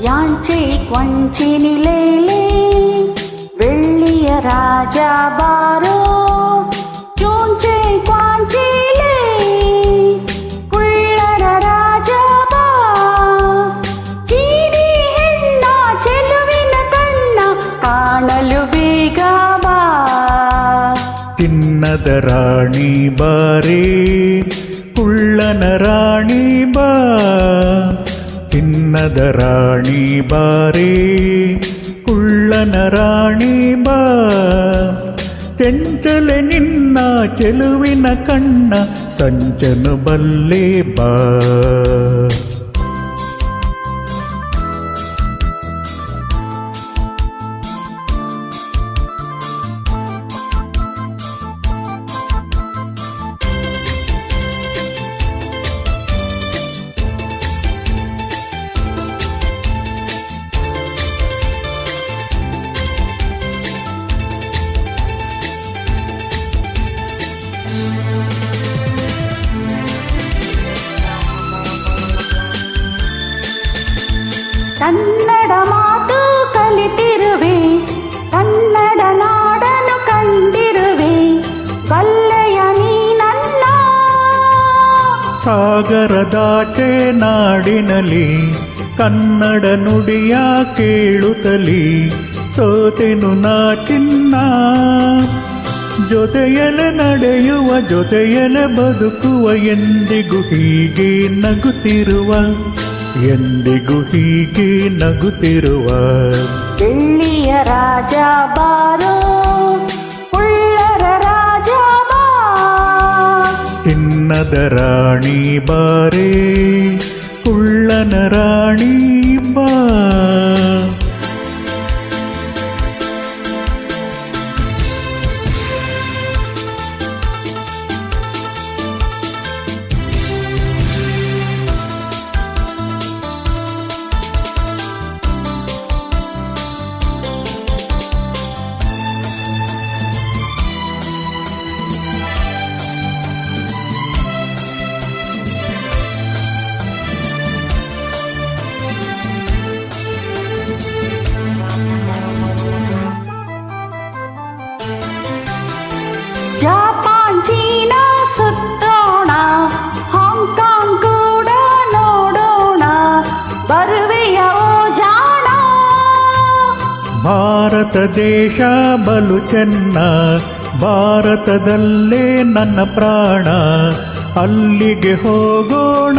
ಯಾಂಚೆ ಕೊಂಚಿನಿಲೇಲೆ ಬೆಳ್ಳಿಯ ರಾಜ ಬಾರೋ ಚೋಂಚೆ ಕ್ವಾಂಚಿಲೆ ಕುಳ್ಳರ ರಾಜ ಬಾ ಚೀನಿ ಹೆಣ್ಣ ಚೆಲುವಿನ ಕಣ್ಣ ಕಾಣಲು ಬೇಗ ಬಾ ಚಿನ್ನದ ರಾಣಿ ಬಾರೇ ಕುಳ್ಳನ ರಾಣಿ ಬಾ ಚಿನ್ನದ ರಾಣಿ ಬಾರೇ ಕುಳ್ಳನ ರಾಣಿ ಬಾ ಚೆಂಚಲೆ ನಿನ್ನ ಚೆಲುವಿನ ಕಣ್ಣ ಸಂಚನು ಬಲ್ಲೆ ಬಾ ಕನ್ನಡ ಮಾತು ಕಲಿತಿರುವೆ ಕನ್ನಡ ನಾಡನ್ನು ಕಂಡಿರುವೆ ಬಲ್ಲೆಯ ನೀ ನನ್ನ ಸಾಗರದಾಚೆ ನಾಡಿನಲಿ ಕನ್ನಡ ನುಡಿಯ ಕೇಳುತ್ತಲಿ ಸೋತೆನು ನಾ ಚಿನ್ನ ಜೊತೆಯಲೆ ನಡೆಯುವ ಜೊತೆಯಲೆ ಬದುಕುವ ಎಂದಿಗೂ ಹೀಗೆ ನಗುತ್ತಿರುವ ಎಂದಿಗೂ ಹೀಗೆ ನಗುತ್ತಿರುವ ಬೆಳ್ಳಿಯ ರಾಜ ಬಾರೋ ಕುಳ್ಳರ ರಾಜ ಬಾ ಚಿನ್ನದ ರಾಣಿ ಬಾರೇ ಕುಳ್ಳನ ರಾಣಿ ಬಾ ಜಪಾನ್ ಚೀನಾ ಸುತ್ತೋಣ ಹಾಂಗ್ಕಾಂಗ್ ಕೂಡ ನೋಡೋಣ ಬರುವೆಯ ಓ ಜಾಣ ಭಾರತ ದೇಶ ಬಲು ಚೆನ್ನ ಭಾರತದಲ್ಲೇ ನನ್ನ ಪ್ರಾಣ ಅಲ್ಲಿಗೆ ಹೋಗೋಣ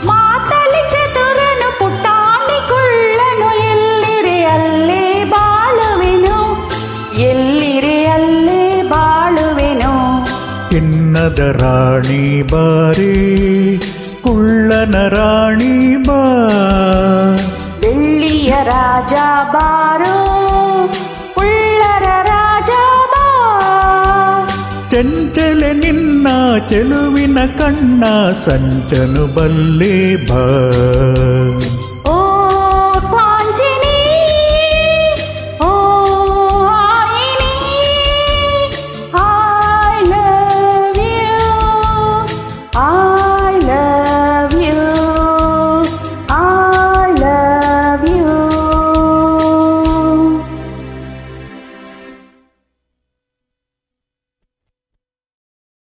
ಮಾತಲಿ ಚತುರನು ಪುಟಾಣಿ ಕುಳ್ಳನು ಎಲ್ಲಿರೆ ಅಲ್ಲೇ ಬಾಳುವೆನು ಎಲ್ಲಿರೆ ಅಲ್ಲೇ ಬಾಳುವೆನು ಚಿನ್ನದ ರಾಣಿ ಬಾರೇ ಕುಳ್ಳನ ರಾಣಿ ಬಾ ಬೆಳ್ಳಿಯ ರಾಜ ಬಾರೋ ಕುಳ್ಳರ ರಾಜ ಬಾ ಚೆಂಚಲೆ ನಿನ್ನ ಚೆಲುವಿನ ಕಣ್ಣ ಸಂಚನು ಬಲ್ಲೆ ಬಾ